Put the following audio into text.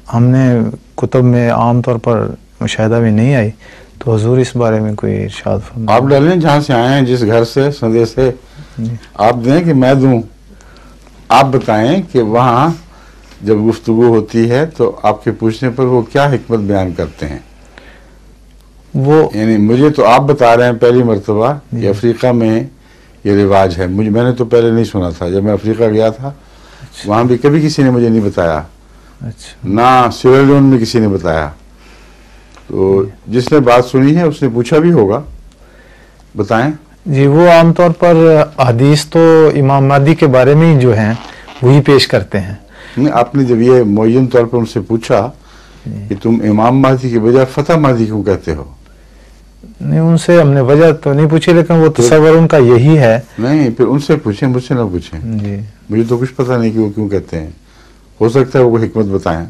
हमने कुतुब में आमतौर पर मुशाहिदा में नहीं आई, तो हुजूर इस बारे में कोई इरशाद फरमाएं। आप डालें जहाँ से आए हैं, जिस घर से संदेश है आप दें कि मैं दूं। आप बताएं कि वहाँ जब गुफ्तगू होती है तो आपके पूछने पर वो क्या हिकमत बयान करते हैं। वो यानी मुझे तो आप बता रहे हैं पहली मरतबा कि अफ्रीका में ये रिवाज है। मैंने तो पहले नहीं सुना था। जब मैं अफ्रीका गया था वहाँ भी कभी किसी ने मुझे नहीं बताया। अच्छा, ना सियरलियोन में किसी ने बताया। तो जिसने बात सुनी है उसने पूछा भी होगा। बताएं जी। वो आमतौर पर हदीस तो इमाम महदी के बारे में ही जो है वही पेश करते हैं। नहीं, आपने जब ये मुअय्यन तौर पर उनसे पूछा कि तुम इमाम महदी के बजाय फतह महदी क्यों कहते हो? नहीं, उनसे हमने वजह तो नहीं पूछी, लेकिन वो तसव्वुर उनका यही है। नहीं, फिर उनसे पूछें, मुझसे ना पूछें। जी, मुझे तो कुछ पता नहीं कि वो क्यों कहते हैं। हो सकता है वो कोई हिकमत बताएं।